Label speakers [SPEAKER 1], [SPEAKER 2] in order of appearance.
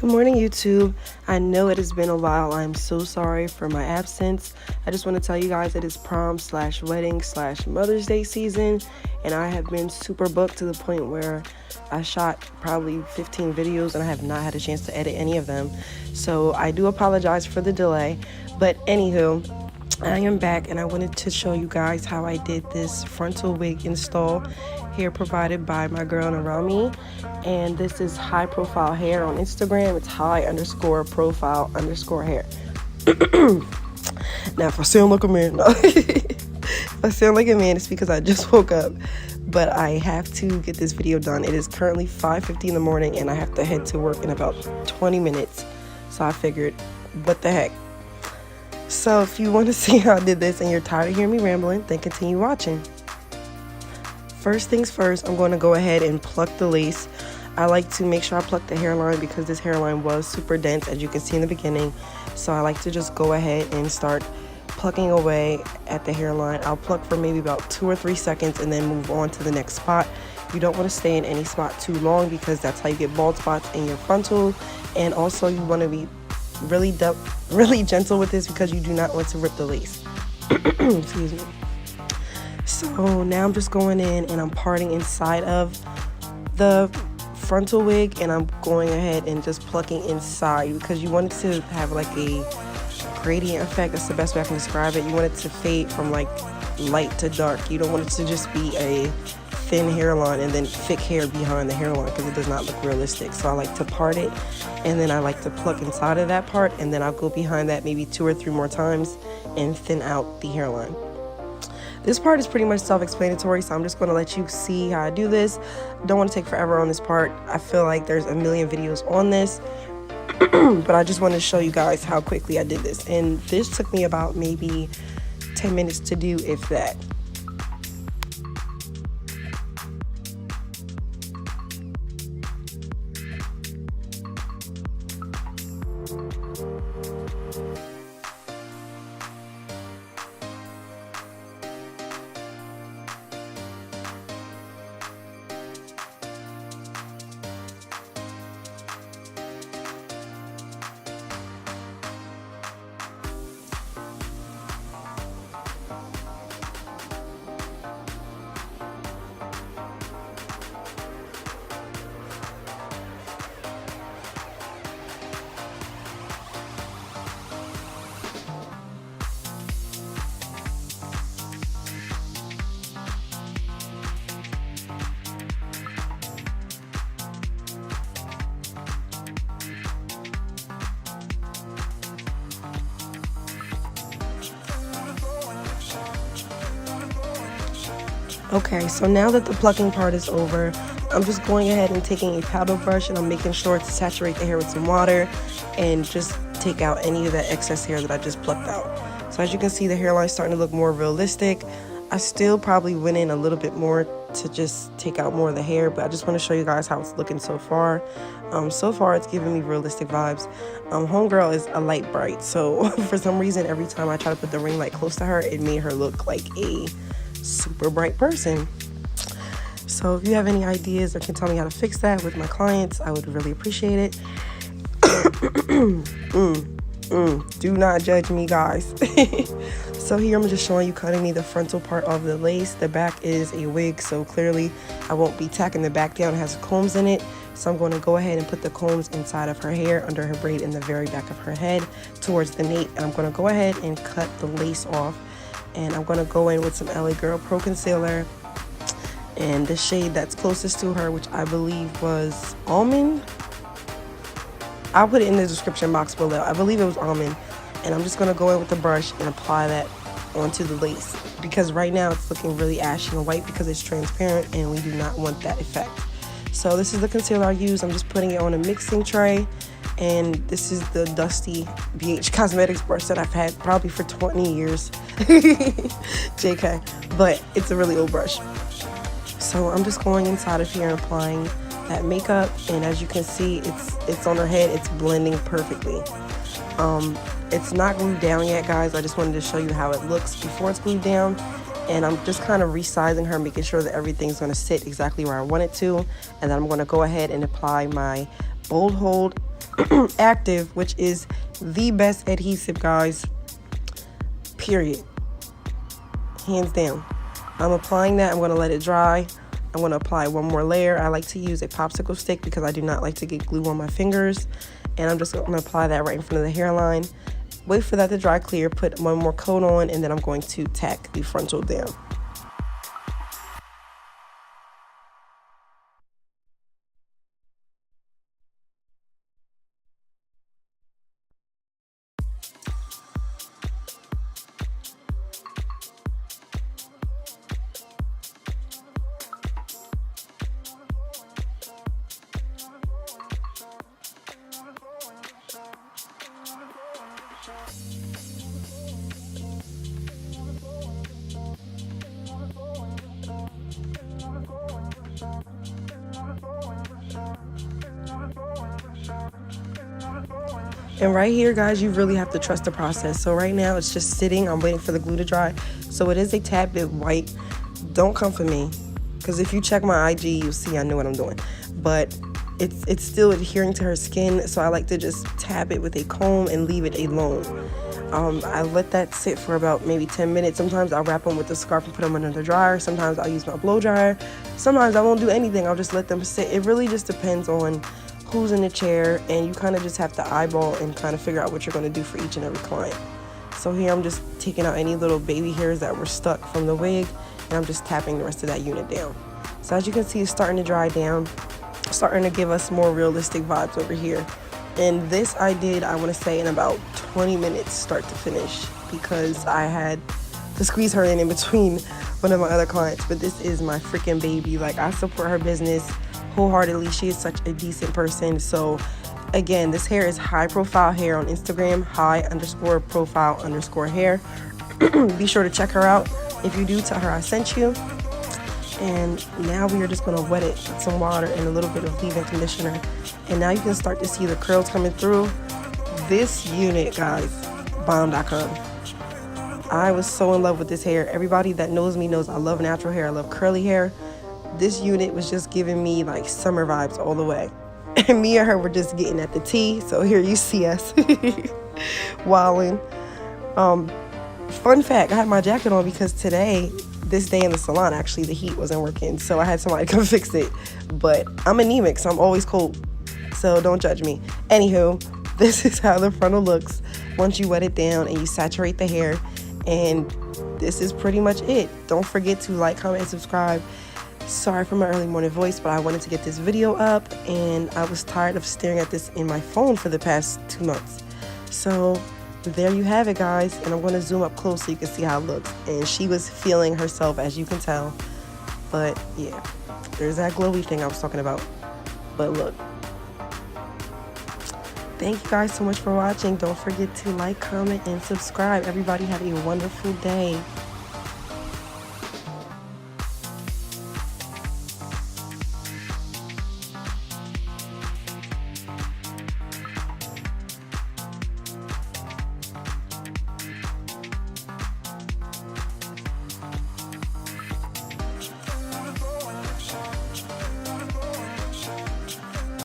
[SPEAKER 1] Good morning, YouTube. I know it has been a while. I'm so sorry for my absence. I just want to tell you guys it is prom/wedding/Mother's Day season, and I have been super booked to the point where I shot probably 15 videos and I have not had a chance to edit any of them. So I do apologize for the delay, but anywho, I am back and I wanted to show you guys how I did this frontal wig install here provided by my girl Narami. And this is high profile hair on Instagram. It's high_profile_hair. Now if I sound like a man, no. If I sound like a man, it's because I just woke up. But I have to get this video done. It is currently 5:50 in the morning and I have to head to work in about 20 minutes. So I figured, what the heck. So if you want to see how I did this and you're tired of hearing me rambling, then continue watching. First things first, I'm going to go ahead and pluck the lace. I like to make sure I pluck the hairline because this hairline was super dense, as you can see in the beginning. So I like to just go ahead and start plucking away at the hairline. I'll pluck for maybe about 2 or 3 seconds and then move on to the next spot. You don't want to stay in any spot too long because that's how you get bald spots in your frontal. And also you want to be really gentle with this because you do not want to rip the lace. Excuse me. So now I'm just going in and I'm parting inside of the frontal wig, and I'm going ahead and just plucking inside because you want it to have like a gradient effect. That's the best way I can describe it. You want it to fade from like light to dark. You don't want it to just be a thin hairline and then thick hair behind the hairline because it does not look realistic. So I like to part it and then I like to pluck inside of that part, and then I'll go behind that maybe 2 or 3 more times and thin out the hairline. This part is pretty much self-explanatory, so I'm just going to let you see how I do this. Don't want to take forever on this part. I feel like there's a million videos on this, but I just wanted to show you guys how quickly I did this. And this took me about maybe 10 minutes to do, if that. Okay, so now that the plucking part is over, I'm just going ahead and taking a paddle brush and I'm making sure to saturate the hair with some water and just take out any of that excess hair that I just plucked out. So as you can see, the hairline is starting to look more realistic. I still probably went in a little bit more to just take out more of the hair, but I just want to show you guys how it's looking so far. So far it's giving me realistic vibes. Homegirl is a light bright, so for some reason every time I try to put the ring light close to her, it made her look like a super bright person. So if you have any ideas or can tell me how to fix that with my clients, I would really appreciate it. Do not judge me, guys. So here I'm just showing you cutting me the frontal part of the lace. The back is a wig, so clearly I won't be tacking the back down. It has combs in it, so I'm going to go ahead and put the combs inside of her hair, under her braid, in the very back of her head towards the nape, and I'm going to go ahead and cut the lace off. And I'm going to go in with some LA Girl Pro Concealer and the shade that's closest to her, which I believe was Almond. I'll put it in the description box below. I believe it was Almond. And I'm just going to go in with the brush and apply that onto the lace, because right now it's looking really ashy and white because it's transparent and we do not want that effect. So this is the concealer I use. I'm just putting it on a mixing tray. And this is the dusty BH Cosmetics brush that I've had probably for 20 years. JK. But it's a really old brush. So I'm just going inside of here and applying that makeup. And as you can see, it's on her head. It's blending perfectly. It's not glued down yet, guys. I just wanted to show you how it looks before it's glued down. And I'm just kind of resizing her, making sure that everything's going to sit exactly where I want it to. And then I'm going to go ahead and apply my Bold Hold Active, which is the best adhesive, guys, period, hands down. I'm applying that. I'm going to let it dry. I'm going to apply one more layer. I like to use a popsicle stick because I do not like to get glue on my fingers. And I'm just going to apply that right in front of the hairline. Wait for that to dry clear, put one more coat on, and then I'm going to tack the frontal down. And right here, guys, you really have to trust the process. So right now it's just sitting. I'm waiting for the glue to dry. So it is a tad bit white. Don't come for me, because if you check my IG, you'll see I know what I'm doing. But it's still adhering to her skin, so I like to just tap it with a comb and leave it alone. I let that sit for about maybe 10 minutes. Sometimes I'll wrap them with a scarf and put them under the dryer. Sometimes I'll use my blow dryer. Sometimes I won't do anything. I'll just let them sit. It really just depends on who's in the chair, and you kind of just have to eyeball and kind of figure out what you're going to do for each and every client. So here I'm just taking out any little baby hairs that were stuck from the wig, and I'm just tapping the rest of that unit down. So as you can see, it's starting to dry down, starting to give us more realistic vibes over here. And this I did, I want to say, in about 20 minutes start to finish, because I had to squeeze her in between one of my other clients. But this is my freaking baby. Like, I support her business wholeheartedly. She is such a decent person. So again, this hair is high profile hair on Instagram, high_profile_ hair. Be sure to check her out. If you do, tell her I sent you. And now we are just going to wet it with some water and a little bit of leave-in conditioner. And now you can start to see the curls coming through. This unit, guys, bomb.com. I was so in love with this hair. Everybody that knows me knows I love natural hair. I love curly hair. This unit was just giving me like summer vibes all the way. And me and her were just getting at the tea. So here you see us wilding. Fun fact, I had my jacket on because today, this day in the salon, actually the heat wasn't working. So I had somebody come fix it. But I'm anemic, so I'm always cold. So don't judge me. Anywho, this is how the frontal looks once you wet it down and you saturate the hair. And this is pretty much it. Don't forget to like, comment, and subscribe. Sorry for my early morning voice, but I wanted to get this video up, and I was tired of staring at this in my phone for the past 2 months. So there you have it, guys, and I'm going to zoom up close so you can see how it looks. And she was feeling herself, as you can tell. But yeah, there's that glowy thing I was talking about. But look, thank you guys so much for watching. Don't forget to like, comment, and subscribe. Everybody have a wonderful day.